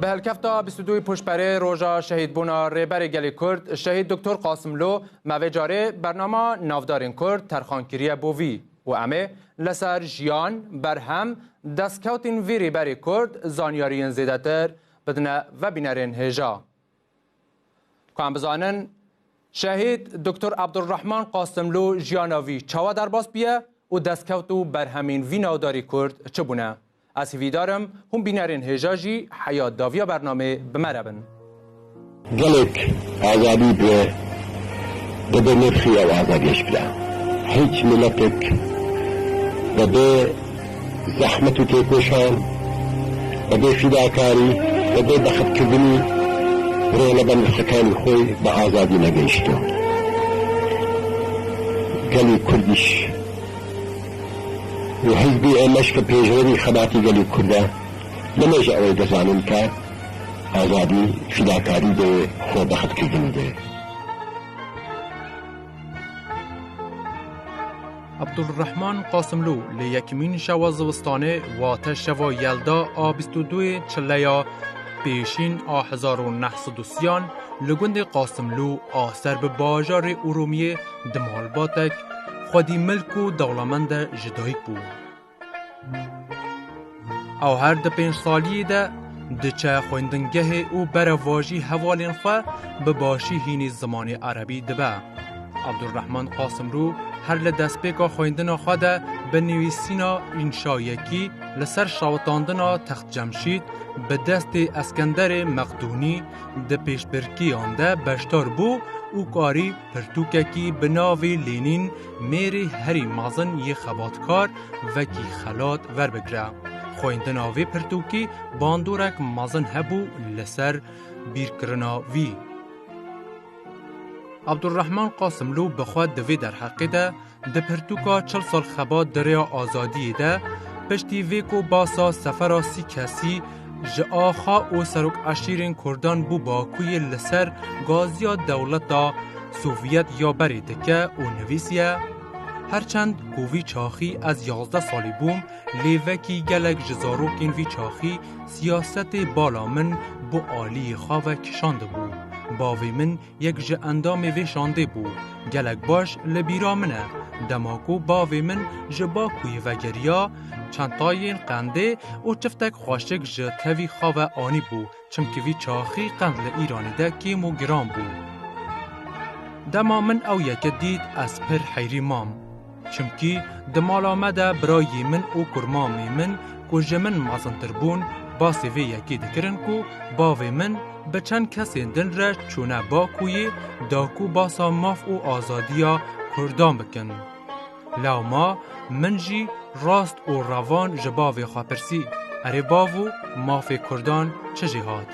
به هلکفتا 22 پشتپره روژا شهید بونا ریبر گلی کرد شهید دکتر قاسم لو موجاره برنامه نافدارین کرد ترخانکریه بووی و امه لسر جیان برهم دستکوتین وی ریبر کرد زانیارین زیدتر بدنه و بینرین هجا. کام بزانن شهید دکتر عبدالرحمن قاسم لو جیاناوی چاوا در باس بیه و دستکوتو برهمین وی نافداری کرد چه بونه؟ از هیویدارم هم بینرین هجاجی حیات داویا برنامه بمربن. گلک آزادی به نرخی و آزادیش بلا. هیچ ملتک به زحمت و تکوشان به فداکاری به دخت کردنی برای لبن سکان خوی به آزادی نگیشتو. گلی کردیش و حزبی امش که پیشروی خباتی گلی کرده نمیشه اوی دزانم که آزادی فداکاری به خود دخت کردنی ده. عبدالرحمن قاسم لو لیکمین شوا زوستانه و شوا یلدا آ 22 چلیا پیشین آ 1930 لگند قاسم لو آسر به باجار ارومیه دمالباتک خودی ملک و دولمند جدایی بود. او هر ده 5 سالی ده دچه خوندنگه او برواجی حوالین خواه به باشی هینی زمان عربی دبه. عبدالرحمن قاسم رو هر لدسپیکا خویندنا خواده به نویسینا انشایکی لسر شاوتاندنا تخت جمشید به دست اسکندر مقدونی ده پیشبرکی آنده بشتار بو او کاری پرتوککی به ناوی لینین میری هری مازن یه خباتکار وکی خلات ور بگره. خویندنا وی پرتوکی باندورک مازن هبو لسر بیرکرنا وی. عبدالرحمن قاسم لو بخواد دوی در حقی ده پرتوکا 40 سال خبات دریا آزادی ده پشتی ویکو باسا سفر 30 کسی جآخا و سروک عشیرین کردان بو باکوی لسر گازیا دولتا سوویت یا بری دکه و نویسیه هرچند کووی چاخی از 11 سالی بوم لیوکی گلک جزاروکین وی چاخی سیاست بالا من بو آلی خواه کشانده بود. باوی من یک جه اندام وی شانده بود. گلک باش لبیرا منه. دماکو باوی من جباکوی و گریا چندتاین قنده و چفتک خواشک جه تاوی خواه آنی بود. چمکوی چاخی قند ایرانی ده کیم و گرام بود. دما من او یک دید از پر حیری مام. چمکی دمال آمده برای من او کرمامی من که جمن مازنتر بون باسی وی یکی دکرن که باوی من به چند کسی دن را چونه باکوی داکو باسا ماف و آزادیا کردان بکن. لو ما منجی راست و روان جباوی خواپرسی اره باوو ماف کردان چه جهاد؟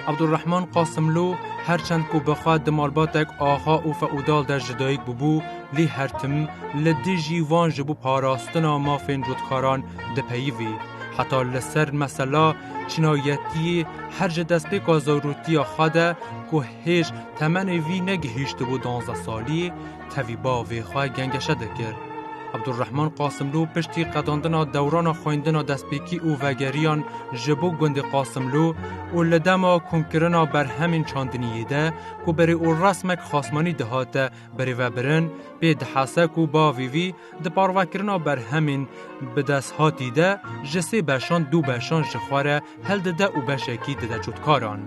عبدالرحمن قاسم لو هرچند کو بخواد دمالباتک آخا و فعودال در جدایک ببو لی هرتم لدی جیوان جبو پاراستنا مافین رودکاران دپیوی حتی لسر مثلا چنایتی هر جدسته که ضرورتی خواده که هیچ تمن وی نگهیشت بو 12 سالی توی با وی خواه گنگشه دکر. عبدالرحمن قاسم لو پشتی قداندنا دوران خویندنا دستپیکی او وگریان جبو گند قاسم لو و لدما کنکرنا بر همین چاندنیه ده که بری او رسمک خاسمانی دهاته بری و برن به دحاسک و باویوی ده پاروکرنا بر همین بدست هاتی ده جسی بشان دو بشان جخواره هل ده و بشکی ده جودکاران.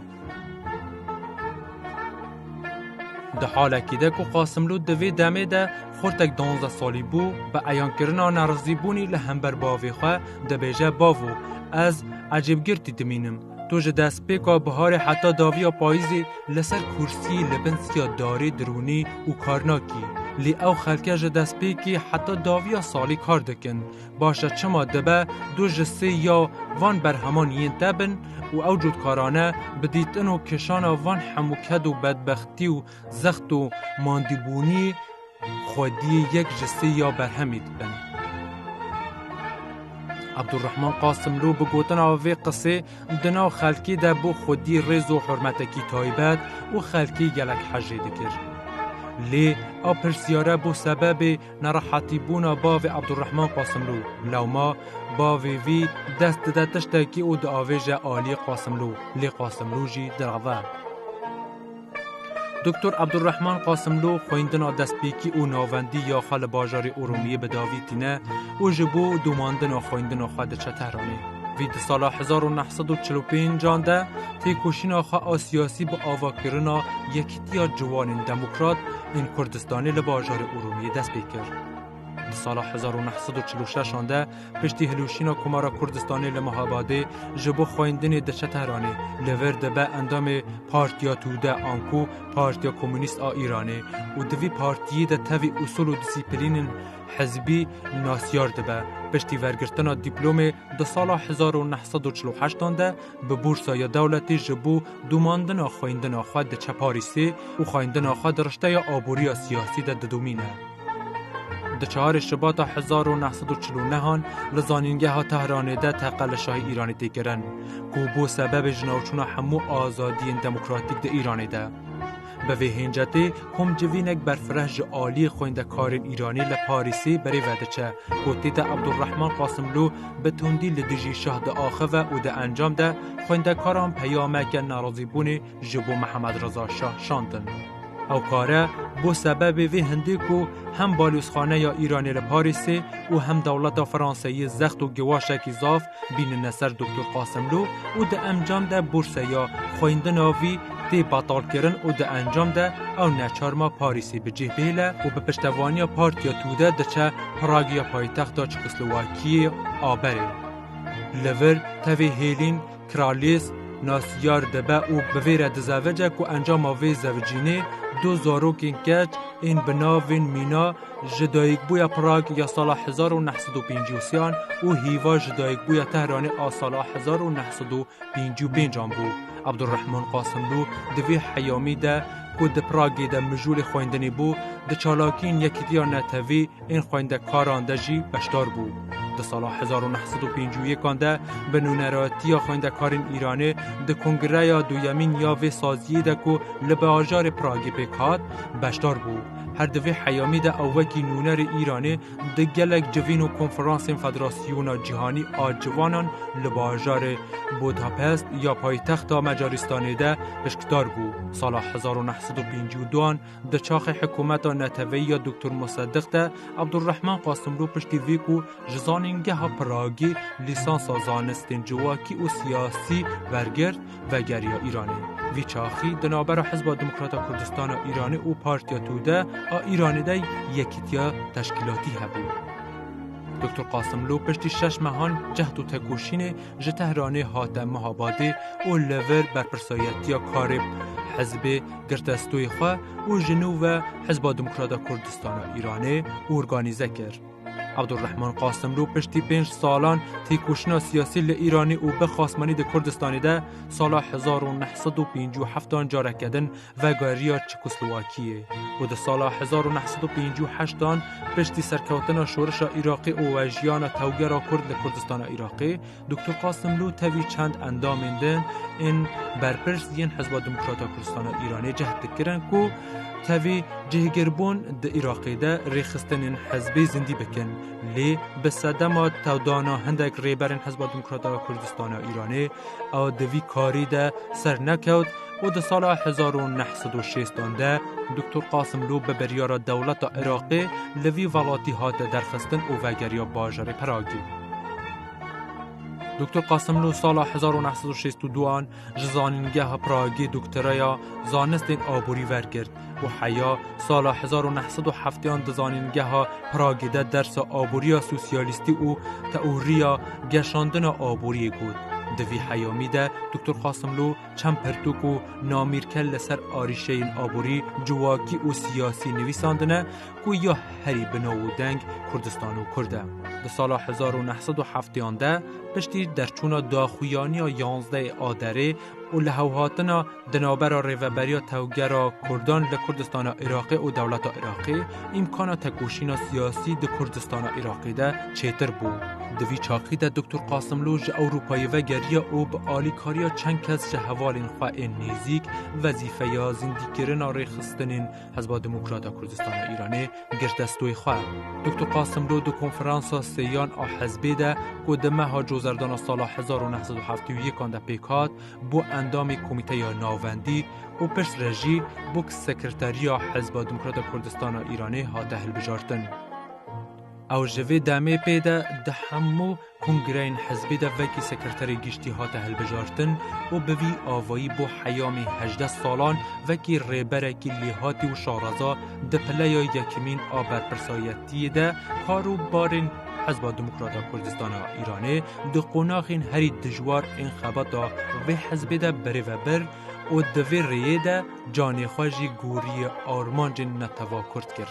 ده حالکی ده که قاسم لو دوی دمه ده خورتک 12 سالی بو به ایان کرنا نرزی بونی لهمبر باوی خواه ده بیجه باوو از عجیب گرتی دمینم تو جه دست پیکا بهار حتی داوی پاییزی لسر کرسی لبنسیا داری درونی و کارناکی لی او خلکه جه دست پیکی حتی داوی سالی کار دکن باشه چما دبه دو جسی یا وان بر همان یین تبن و او جودکارانه بدیتن و کشان وان حموکد و بدبختی و زخت و ماندیبونی خودی یک جسی یا برهمید بن. عبدالرحمن قاسم لو بگوتن آوه قصه دنا خلکی ده بو خودی رز و حرمتکی تایبت و خلکی گلک حجی دکر. لی او پرسیاره بو سبب نراحتی بونا باوی عبدالرحمن قاسملو لوما باوی وی دست ده تشتکی او دعاویج آلی قاسملو لی قاسملو جی دراوه. دکتر عبدالرحمن قاسملو خویندنا دستپیکی و ناوندی یا خال باجار ارومیه به داویتینه و جبو دوماندنا خویندنا خود چه تهرانه. وید سال 1945 جانده تیکوشینا خواه سیاسی با آواکرنا یکیتیا جوان دموکرات این کردستانی لباجار ارومیه دست بکر. سال 1946 آنده پشتی هلوشینا کمارا کردستانی لمحاباده جبو خویندن دچه تهرانه لورد به اندام پارتیا توده آنکو پارتیا کمونیست ایرانه و دوی پارتیی ده تاوی اصول و دیسیپلین حزبی ناسیار دبه پشتی ورگرتنا دیپلوم ده سال 1948 آنده به بورسا یا دولتی جبو دوماندن خویندن آخواد ده چپاریسی و خویندن آخواد رشته یا آبوری سیاسی ده دومینه. ده 4 شباط 1949 لزانینگه ها تهرانه ده تقل شاه ایرانی دیگرن که بو سبب جناوچونا همو آزادی دموکراتیک ده ایرانی ده. به ویهنجتی هم جوینک برفرهج عالی خوینده کارین ایرانی لپاریسی بری وده چه گوتی ده عبدالرحمن قاسملو به تندی لدیجی شاه ده آخوه و ده انجام ده خوینده کاران پیامک نارازی بونی جبو محمد رضا شاه شاندن. او کاره بو سبب وی هندی کو هم بالوسخانه یا ایرانی لپاریسی و هم دولت فرانسوی زخت و گواشک اضاف بین نصر دکتر قاسملو و ده انجام ده بورسه یا خوینده ناوی تی باطال کرن و ده انجام ده او نچارما پاریسی بجه بیله و به پشتوانی پارتیا توده ده چه پراگیا پایتخت چکسلواکی آبره. لور تاوی هیلین کرالیس ناسیار دبه و بویره دزاوجه که انجام آوی زوجینه دو زاروکین کچ این بناوین مینا جدایک بویا پراگ یا سال 1953 و هیوا جدایک بویا تهرانی سال 1955 بو. عبدالرحمن قاسملو دوی حیامی ده که ده پراگی ده مجول خویندنی بو ده چالاکین یکی دیا نتوی این خوینده کاران ده جی بشتار بو. ده سال 1951 ده به نونراتی خوینده کارین ایرانی ده کنگره یا دویمین یا وی سازیه ده که لباجار پراگی پیکات بشتار بو. هر دوی حیامی ده اوکی نونر ایرانی ده گلک جوین و کنفرانس فدراسیون جهانی آجوانان لباجار بوداپست یا پایتخت مجارستانی ده اشکدار بو. سال 1952 ده چاخ حکومت نتوی یا دکتر مصدق ده عبدالرحمن قاسملو پشتی ویکو جزانینگه ها پراگی لیسانس زانستین جواکی و سیاسی ورگرد و گریا ایرانی. وی چاخی دنابر حزب دموکرات کردستان ایرانی و پارتیا توده ایرانی ده یکیتیا تشکیلاتی هبود. دکتر قاسملو پشتی 6 ماهان جهد و تکوشین جه تهرانی هاتم مهاباده و لور برپرسایتی کارب حزب گرتستوی خواه و جنوب حزب دموکرات کردستان ایرانی ارگانیزه کرد. عبدالرحمن قاسملو پشتی 5 سالان تیکوشنا سیاسی ایرانی و به خاصمانی ده کردستانی ده سال 1957 جاره کردن و گاریا چکسلواکیه و ده سال 1958 پشتی سرکوتن شورش عراقی و وجیان توگرا کرد کردستان عراقی دکتر قاسملو تاوی چند اندام اندن این برپرس دین حزب دموکرات کردستان ایرانی جهد کرن که تاوی جهگربون ده عراقی ده ریخستن حزبی زندی بکن لی به صدمات تودانا هندک ریبرن حزب دموکرات کردستان ایرانی او دوی کاری ده سر نکود و ده سال 1960 ده دکتر قاسملو به بریار دولت عراقی لوی ولاتی هات درخستن و وگریا باجر پراگی. دکتر قاسملو سال 1962 جزانینگه پراگی دکتریا زانستین آبوری ورگرد و حیا سال 1907 دزانینگه پراگی ده درس آبوری سوسیالیستی و تئوریا گشاندن آبوری بود. دوی حیامی ده دکتر قاسملو چند پرتوک و نامیرکل لسر آریشه این آبوری جواکی و سیاسی نویساندنه که یا هری بناو دنگ کردستان و کرده. در سال 1970 پشتی درچونا داخویانی 11 آدره و لحوهاتنا دنابرا ریوبریا توگرا کردان لکردستان عراقی و دولت عراقی امکانا تکوشینا سیاسی ده کردستان عراقی ده چیتر بود. دوی چاقی ده دکتر قاسم لو جه اروپایی و گریا او به آلیکاریا چند کس جه حوالین خواه نیزیک وظیفه یا زندگیرنا ریخستنین حزب دموکرات کردستان ایرانی گردستوی خواه. دکتر قاسم لو دو کنفرانسا سیان حزبی ده قدمه ها جوزردان سال 1971 ده پیکات بو اندام کمیته یا ناوندی و پشت رژی بوک سکرتریا حزب دموکرات کردستان ایرانی ها دهل بجارتن. او جوی دامه پیدا ده همو کنگرین حزبی ده وکی سکرتری گشتی ها دهل بجارتن و بوی آوایی بو حیامی 18 سالان وکی ریبرکی لیهاتی و شارزا ده پلیا یکمین آبر پرسایتی ده کارو بارین حزب دموکرات کردستان ایرانی ده قناخین هری دجوار انخاباتا و حزب ده بری و بر و دوی ریه ده جانی خواجی گوری آرمانج نتوا کرد کرد.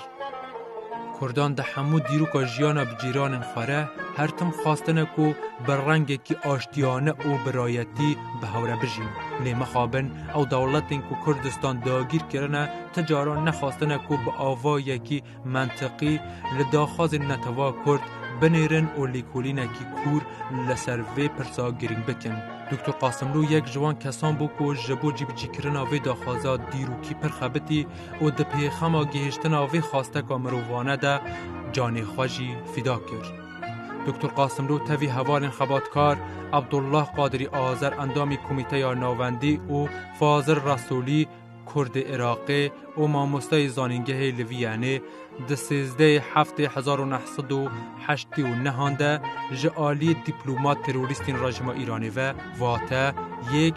کردان ده همو دیروکا جیانا بجیران خاره هر تم خواستنه کو بر رنگ کی آشتیانه او برایتی به هوره بجین لیمه خوابن او دولتین کو کردستان داگیر کرنه تجاران نخواستنه کو به آوایی کی منطقی لداخاز نتوا کرد بنیرن و لیکولینه کی کور لسروی پرسا گرینگ بکن. دکتر قاسم لو یک جوان کسان بو کو جبو جیب جیکرنا وی داخازا دیروکی پرخبتی و ده پیخما گهشتنا وی خواسته که مروانه ده جانی خواجی فدا کرد. دکتر قاسم لو تاوی حوال خباتکار عبدالله قادری آذر اندامی کمیته یا ناوندی و فاضل رسولی کرد عراقی و ماموستای زانینگه لویانه ده 13/7/1989 ده جعالی دیپلومات تروریستین رژیم ایرانی و واتا یک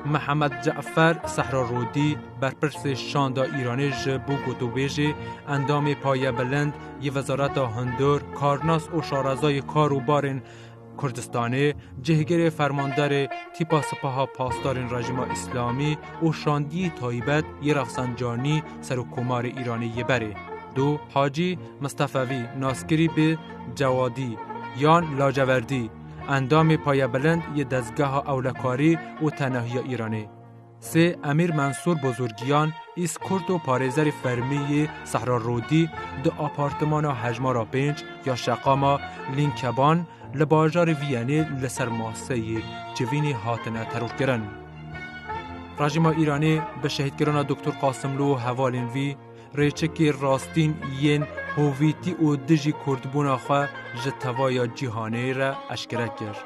محمد جعفر صحرارودی برپرس شاندا ایرانی جبو گوتوبیجی اندام پایه بلند ی وزارت هندور کارناس و شارزای کاروبارین کردستانی جهگیر فرماندار تیپا سپاها پاسدارین رژیم اسلامی و شاندی تایبت ی رفسنجانی سرکمار ایرانی ی بره. دو حاجی مصطفوی ناسکری به جوادی یان لاجوردی اندام پایه بلند ی دزگاه اولکاری و تناهی ایرانی. سه امیر منصور بزرگیان ایس کرد و پارێزەری فەرمیی سەحرارۆدی دو ئاپارتمانە هەژمارە 5 یا شەقاما لینکەبان لە باژارێ ڤیەنێ لەسەر ماسەیê civînê hatine terorkirin. Rejîma Îranê bi şehîdkirina Dr. Qasimlû û hevalên vî rêçekê rastîn yên hovîtî û dijî kurdbûna xwe ji tevaya cîhanê re eşkere kir.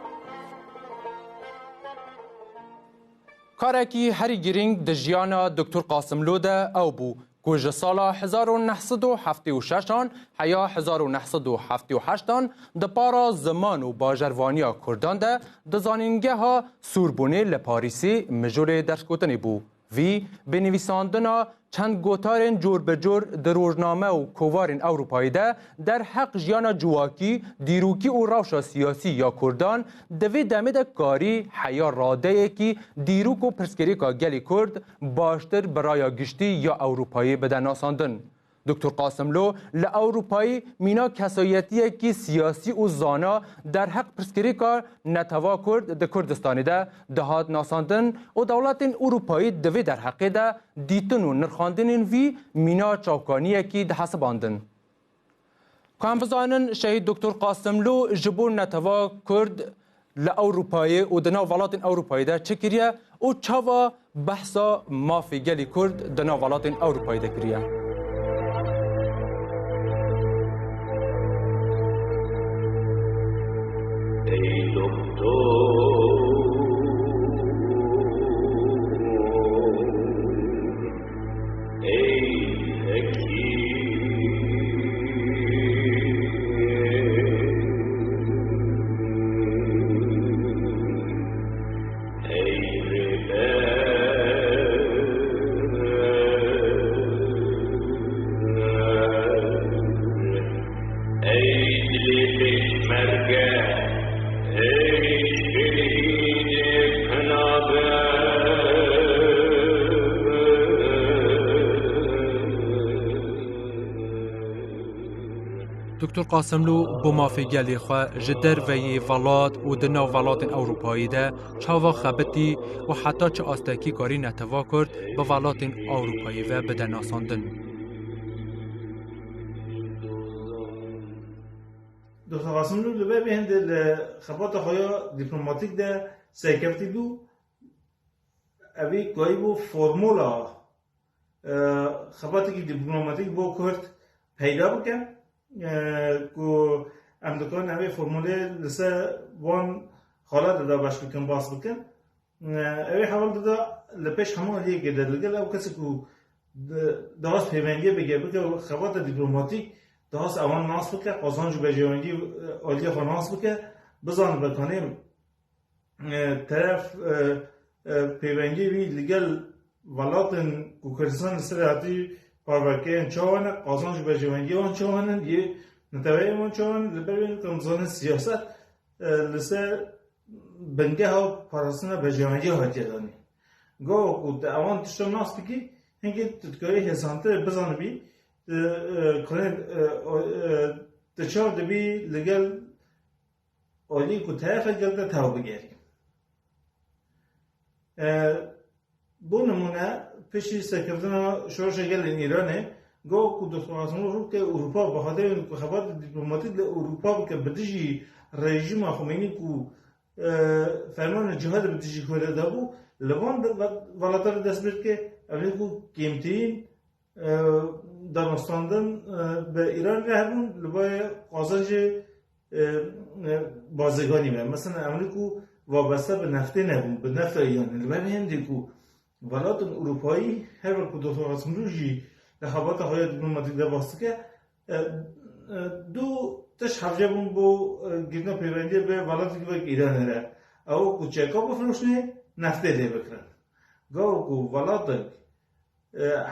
کارکی هری گرینگ د ژیانا دکتر قاسم لو ده او بو کو ژ سالا 1976 حیا 1978 د پارا زمان و باجروانیا کردان ده د زانینگه ها سوربونه لپاریسی مجور درسکوتنی بو وی به نویساندنا چند گوتارین جور به جور در روزنامه و کوارین اروپایی ده در حق جیانا جواکی دیروکی و روشا سیاسی یا کردان دوی دمه ده کاری حیا راده که دیروک و پرسکریکا گلی کرد باشتر برای گشتی یا اروپایی بدن آساندن. دکتر قاسم لو لأوروپایی مینا کسایتیه که سیاسی و زانا در حق پرسکریکا نتوا کرد ده کردستانی ده دهات ناساندن و دولت اروپایی دوی در حقی ده دیتن و نرخاندن وی مینا چوکانیه که ده حسباندن. کام بزانن شهید دکتر قاسم لو جبور نتوا کرد لأوروپایی و دنا ولات اروپایی ده چکریه و چاوا بحثا مافی گلی کرد دنا ولات اروپایی ده کریه. ای دکتر ای حکیم ای رهبر دکتر قاسملو بو مافیگلی خواه جدر وی ولات و دنو ولات اوروپایی ده چاوا خبتی و حتی چه آستکی کاری نتوا کرد به ولات اوروپایی و بدن آساندن. دکتر قاسملو لبه به هند خبات خوایا دیپلوماتیک ده سیکرتی دو اوی گاهی بو فرمولا خباتی که دیپلوماتیک بو کرد پیدا بکن که امریکا نوی فرموله لسه وان حالات دا باش بکن باس بکن اوی حوال دا لپش همون علیه که در لگل او کسی که داست پیونگی بگه بکن خبات دیپلوماتیک داست اوان ناس بکن قازانجو بجیوانگی علیه خواه ناس بکن بزان بکنیم طرف پیونگی وی لگل ولاتن که کردستان سرعتی پارورکه چاوانه قازانجو بجیوانگی وان چاوانه یه نتوایی وان چاوانه لبرین کمزان سیاست لسه بنگه ها پاراستنا بجیوانگی ها تیدانی گو که اوان تشتم ناس بکی هنگی تدکاری حسانته بزانه بی کنه تچار دبی لگل آلی که طرف گلده تاو بگیری بو نمونه پیشی سکردن شورش گل این ایرانه گو که دکتر قاسملو رو که اروپا بخاطر که خبرات دیپلماتیک اروپا که بدیجی رژیم خمینی که فرمان جهاد بدیجی کوله دابو لبان ولاتر دست برد که اولی که قیمتین دانستاندن به ایران رهبون لبای قازنج بازگانی بیم مثلا اولی که وابسته به نفته نبود به نفت ایران لبای هندی که ولات اروپایی هر وقت دکتر قاسملو جی لخبات های دیپلماتیک ده باسته که دو تش حفجه بون بو گیرنا پیوندی به ولاتی که بک ایران ره او که چکا بفروشنه نفته ده بکرن گاو که ولات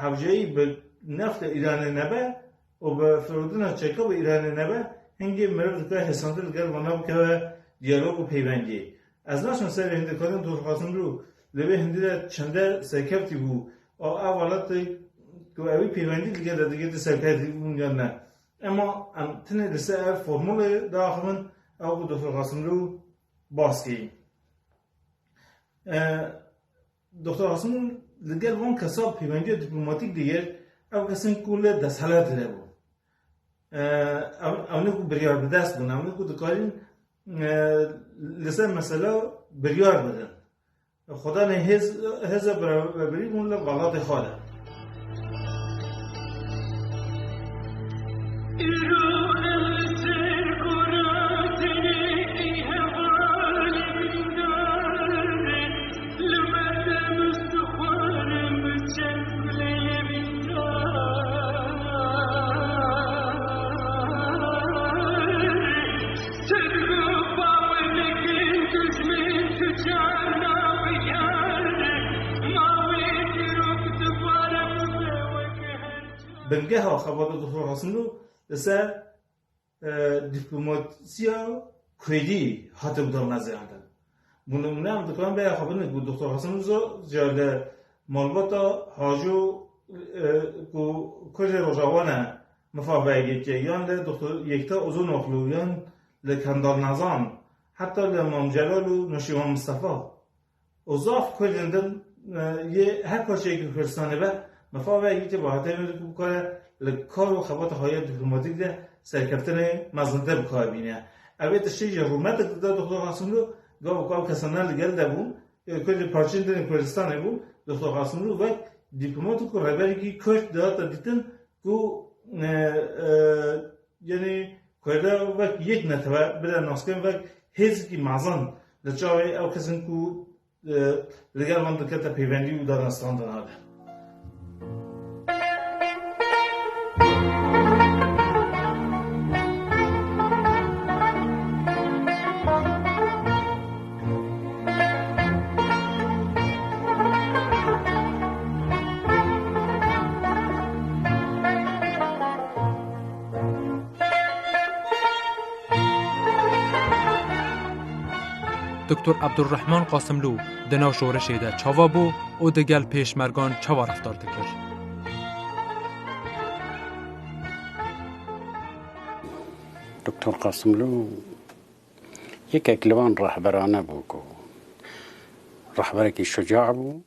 حفجه به نفت ایران نبه و به فرودن چکا به ایران نبه هنگی مرد که حسانده لگر وناب که دیالوگ و پیوندی از ناشون سر هنده کردن دکتر قاسملو لبه هندی ده چنده سیکرتی بو او اولات که اوی پیوندی دیگه ده دیگه ده سیکرتی بون یا نه اما تنه دسته فرمول داخلن او دکتر قاسملو باز کی دکتر قاسملو لگر وان کساب پیوندی دیپلماتیک دیگر او کسین کل دستحالات ده بو اونه که بریار بدست بون اونه که دکارین لسه مسئله بریار بدن خدا نه هز برای مون لغات خاله بنگه ها خبات دکتر قاسملو لسه دیپلماتیا کویدی حتی بودم نزیاندن بونمونه هم دکان به خبرنه که دکتر قاسملو زیاده مالباتا حاجو که کل روزوانه مفاوضه که یان ل دکتر یکتا اوزون اخلو یان لکندال نظام حتی لامام جلال و نشیوان مصطفی اوزاف کلندن یه هر کاری که کردستانه به مفاوضه که با حتی می‌دونم که بکره لکار و خبات های دیپلماتیک ده سرکفتن مزنده بکار بینه. البته شیء جرومت داده دکتر قاسملو گاو کاو کسانه لگل دبون کلی پارچین دنی کردستانه بود دکتر قاسملو و دیپلماتیک و رهبری کی کرد داده دیدن که یعنی کرده و یک نتوه بده ناسکن و هیچ کی مزن لچای او کسان که لگل من دکتر پیوندی و دانستان داره. دکتر عبدالرحمن قاسملو دناو شورشی ده چاوا بو او دگل پیشمرگان چاوا رفتار تکر. دکتر قاسملو یک اکلوان رهبرانه بود رهبری که شجاع بود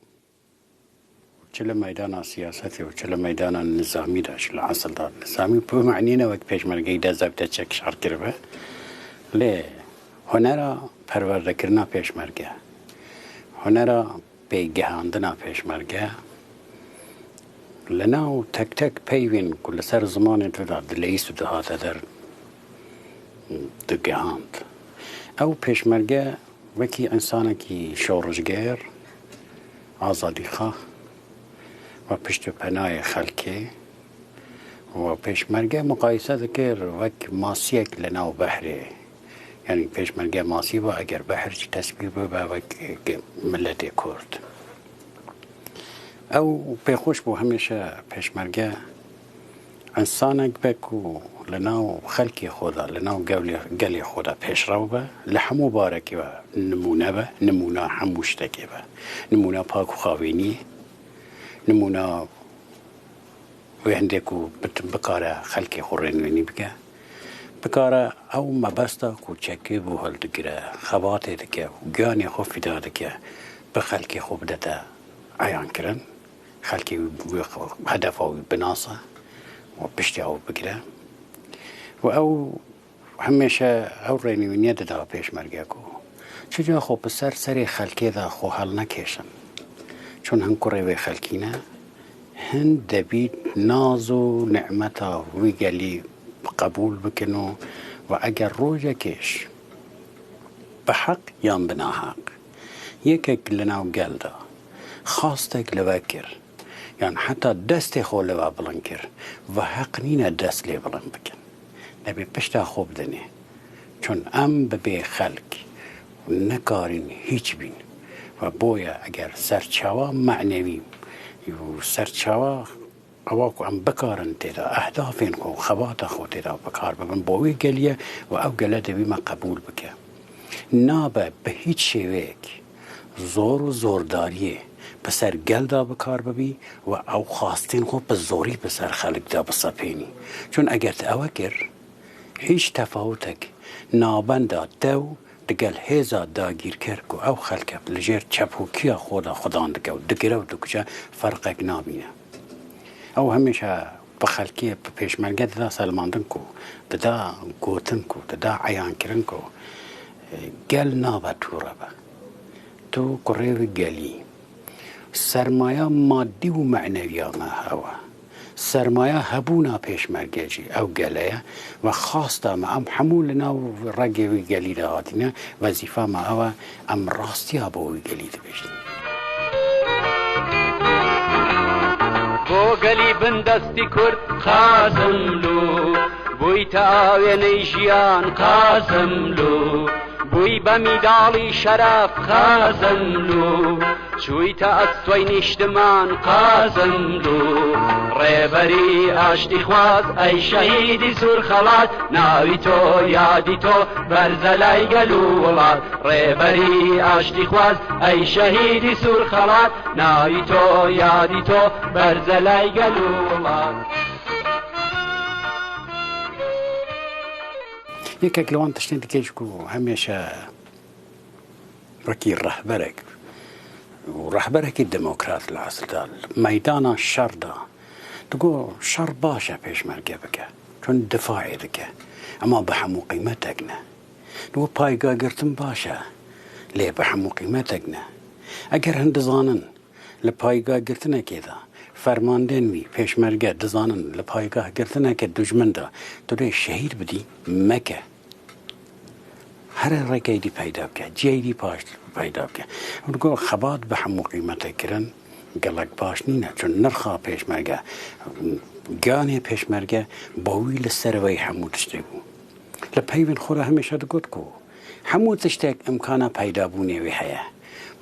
چه میدان سیاستی و چه میدان نظامی داشت اصل دار نظامی به معنی نه وقت پیشمرگی ده ضابطه چک شهر کرده لی هنر پرورده کردن پیشمرگه هنر پیگهاندن پیشمرگه لناو تک تک پیوین کل سر زمان داد لیست و دهات در دگهاند او پیشمرگه وکی انسان کی شورشگر آزادی خواه و پشت پناه خلکی و پیشمرگه مقایسه دکر وک ماسیک لناو بحره یعنی پیشمرگه ماسی و اگر بحر چی تصویر به وک ملت کرد او پیخوش بو همیشه پیشمرگه انسانک بکو لناو خلکی خدا لناو گلی خدا پیش رو به لحمو بارکی و نمونه به نمونه هموشتکی به نمونه پاک و خاوینی نمونه وینده کو بکاره خلکی خورنوینی بگه بکاره او مبستا کو چکی بو هل دگره خواته دگه و گانی خوفی داده که به خلکی خوب داده عیان کرن خلکی هدف او بناسه و پشتی او بگیره و او همیشه او رینوینیه داده پیشمرگه کو چجا خو بسر سری خلکی دا خو حل نکیشن چون هن کره خلکی نه هن دبید ناز و نعمتا وی گلی قبول بکنو و اگر روژه کش به حق یا بنا حق یکک لناو گل دا خواستک لوکر یعنی حتی دست خو لوا بلند کر و حق نینه دست لی بلند بکن نبی پشتا خوب دنه چون ام به خلق نکارین هیچ بین و بویا اگر سرچاوا معنوی و سرچاوا اواکو ام بکارن تیدا اهدافین خو خوات خو تیدا بکار ببن بوی گلیه و او گله دوی ما قبول بکه نابه به هیچ شیوک زور و زورداریه بسر گل دا بکار ببی و او خواستین خو به زوری بسر خلق دا بسپینی چون اگر تاوکر هیچ تفاوتک نابنده دو دگل هزا داگیر کرد که او خلق لجر چپوکیا خودان دگه و دگره و دگجه فرقک نابینه او همیشه به خلقی به پیشمرگه دا سلماندن که دا گوتن که دا عیان کرن که گل نابه تو را به تو کریو گلی سرمایه مادی و معنوی ما هوا سرمایه هبونا پیشمرگه جی او گله و خواسته ما ام حمولنا و رگوی گلی دا آتینا وظیفه ما او ام راستی ها باوی گلی دا بیشتیم بو گلی بندستی کرد قاسملو بوی تاوی نیجیان قاسملو بوی بمیدالی شرف قاسملو چوی تا استوی نشتمان قاسملو ریبری آشتی خواز ای شهیدی سر خلاص ناوی تو یادی تو برزلای گلولات ریبری آشتی خواز ای شهیدی سر خلاص ناوی تو یادی تو برزلای گلولات یک اکلوان تشتین دکیش کو همیشه رکی رهبرک و رهبرک دموکرات العصر دال میدان شر دا تقول شر باشه پیشمرگه بکه چون دفاعی دکه اما به همو قیمتک نه دو پایگاه گرتن باشه لی به همو قیمتک نه اگر هند زانن لپایگاه گرتنه که دا فرماندن وی پیشمرگه دزانن لپایگاه گرتنه که دجمن دا تو دی شهید بدی مکه هر رکی دی پیدا بکه جی دی پاش پیدا بکه اونگو خبات به همو قیمته کرن گلک باش نینه چون نرخا پیشمرگه گانی پیشمرگه باوی لسروی همو تشتی بو لپیوین خوره همیشه دو گد کو همو تشتک امکانه پیدا بونه وی حیه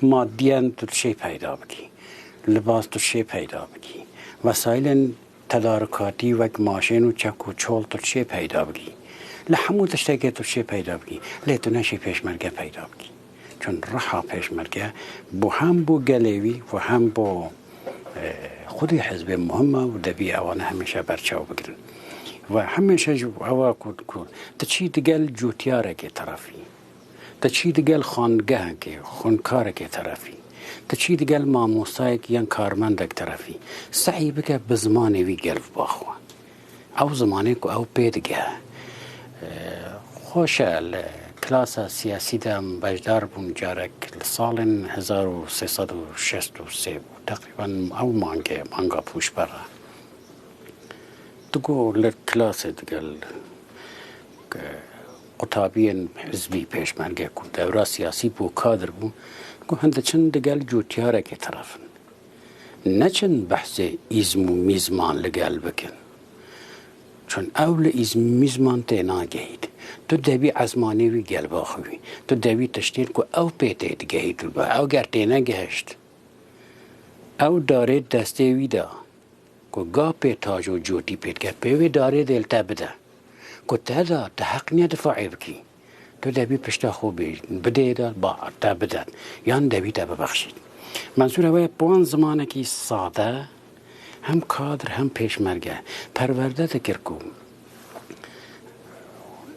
مادیان تو شی پیدا بکی لباس تو شی پیدا بکی وسایل تدارکاتی و ماشین و چک و چول تو شی پیدا بکی لحمو تشتکی تو شی پیدا بکی لیتو نشی پیشمرگه پیدا بکی چون رحا پیشمرگه بو هم بو گلیوی و هم بو خودی حزب مهمه و دبی اوانه همیشه برچاو بگیرن و همیشه جو هوا کود تچی دگل جوتیاره که طرفی تچی دگل خانگاه که خونکاره که طرفی تچی دگل ماموسای که یان کارمند که طرفی سعی بکه بزمانی وی گلف باخو او زمانی که او پیدگه خوشه کلاس سیاسی دم بجدار بون جارک سال 1363 تقریبا او مانگا پوش برا تقول لکلاس دگل قطابی حزبی پیشمرگه کو دوره سیاسی بو کادر بو کو هند چند دگل جوتیاره که طرفن نه چند بحث ایزم و میزمان لگل بکن چون اول ایزم میزمان تینا گهید تو دبی عزمانی وی گل باخوی تو دبی تشتیر کو او پیته دگهید با او گر تینا گهشت او داره دسته وی دا کو گا پی تاج و جوتی پیت که پیوی داره دلتا بده کو تدا تحق نیا دفاعی بکی تو دبی پشتا خوبی بده دا با تا بده یان دبی تا ببخشید منظور هوای پوان زمانه کی ساده هم کادر هم پیشمرگه پرورده تکر کو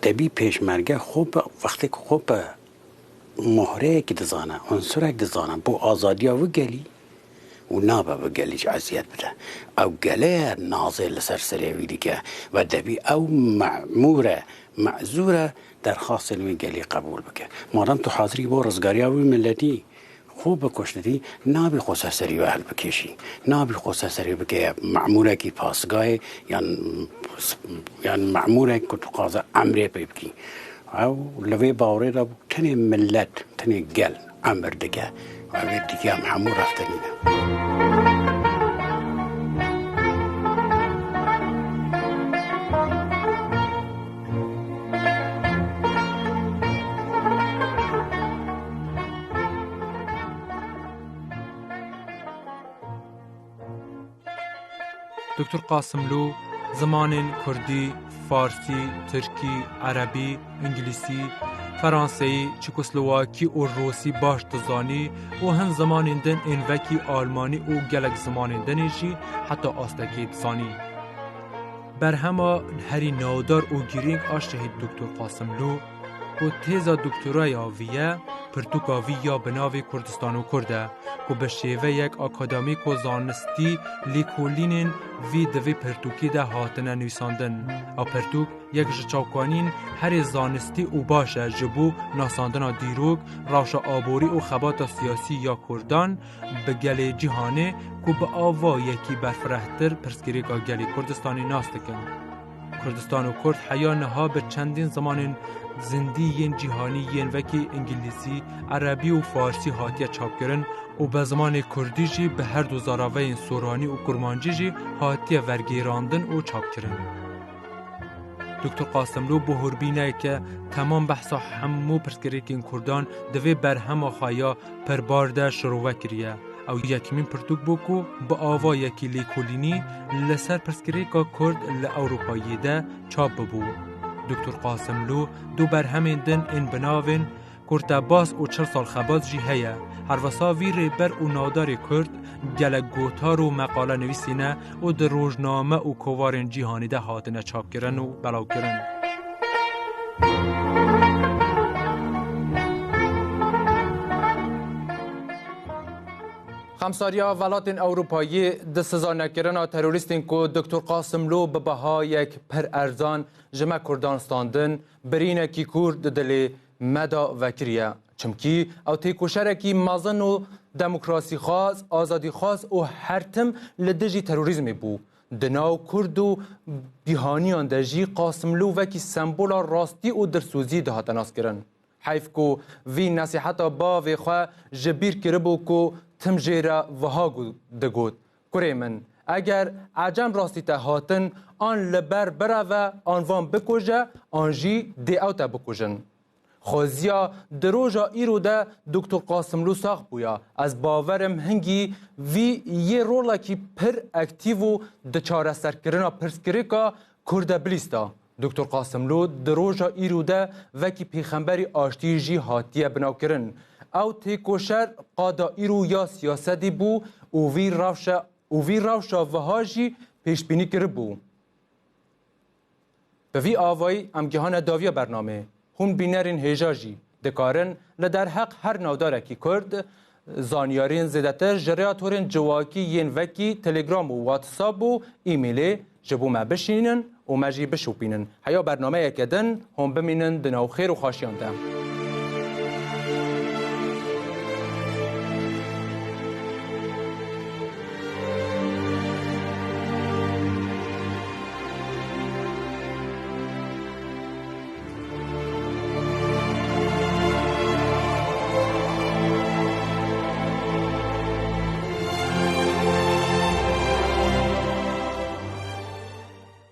دبی پیشمرگه خوب وقتی که خوب مهره که دزانه عنصره که دزانه بو آزادی و گلی و نابه بگلیش عذیت بده او گله نازل سرسره ویدی که و دبی او معموره معذوره درخواست نوی گلی قبول بکه مادام تو حاضری با رزگاری اوی ملتی خوب بکشتی نابی خوصه سری وحل بکشی نابی خوصه سری بکه معموره کی پاسگاه یا معموره که تو قاضه امره بکی او لوی باوره را تنی ملت تنی گل امر دیگه و اوی دیگه هم همون رفتنینه دکتر قاسملو زمان کردی، فارسی، ترکی، عربی، انگلیسی، فرانسوی، چکسلواکی و روسی باش دزانی و هن زمانیندن انوکی آلمانی و گلک زمانیندنیشی حتی آستکی دزانی. بر همه هری نودار و گیرینگ آشهید دکتر قاسملو و تیزا دکترای آویه پرتوکاوی یا بناوی کردستان و کرده که به شیوه یک اکادمیک و زانستی لیکولینین وی دوی پرتوکی ده هاتنه نویساندن. او پرتوک یک جچاوکانین هر زانستی و باشه جبو ناساندن دیروگ روش آبوری و خبات سیاسی یا کردان به گل جهانه که به آوا یکی برفرهتر پرسگیری که گلی کردستانی ناستکن. کردستان و کرد حیانه ها به چندین زمان زندیین جیهانیین وکی انگلیسی، عربی و فارسی هاتیه چاپ کرن و به زمان کردی جی به هر دو زاراوین سورانی و کرمانجی جی هاتیه ورگیراندن و چاپ کرن. دکتر قاسملو بهربینه که تمام بحثا همو پرسکری که این کردان دوی بر همه خوایا پر بارده شروع کریه. او یکمین پرتوک بوکو با آوا یکی لیکولینی لسر پرسکری که کرد لأوروپایی ده چاپ ببو. دکتر قاسملو دو بر همین دن این بناوین کرتباس و 40 سال خباز جی هیا هر وصاوی ریبر و نادار کرد گلک گوتار و مقاله نویسینه و در روزنامه و کوارن جیهانی ده هاتنه چاپ کرن و بلاو کرن. خمساریا ولاتین اروپایی د سزا نکردن تروریستین کو دکتر قاسملو به بها یک پر ارزان جمع کردان ستاندن برینه کی کرد دل مدا وکریه چمکی او تیکوشرکی مازن و دموکراسی خاص آزادی خاص و هرتم لدجی تروریزم بو دناو کرد و بیهانیان دجی قاسملو وکی سمبولا راستی و درسوزی ده هاتناس کرن حیف کو وی نصیحتا با وی خواه جبیر کربو کو تم جیره وها دگود کره من اگر عجم راستی تا هاتن آن لبر بره و آنوان بکجه آنجی دی او تا بکجن خوزیا دروژا ایرو ده دکتر قاسملو ساخ بویا از باورم هنگی وی یه رولا کی پر اکتیو و دچاره سرکرنا پرسکریکا کرده بلیستا دکتر قاسملو دروژا ایرو ده وکی پیغمبری آشتی جی هاتیه بناو کرن او تیکوشر قادا ایرو یا سیاستی بو او وی روشا وهاجی پیشبینی کرد بو به وی آوایی ام گهان داویا برنامه هم بینرین هیجاجی دکارن لدر حق هر نودارکی کرد زانیارین زیدتر جریاتورین جواکی ین وکی تلگرام و واتساپ و ایمیلی جبو ما بشینن و مجی بشوپینن. هیا برنامه یکدن هم بمینن دناو خیر و خاشیان دم.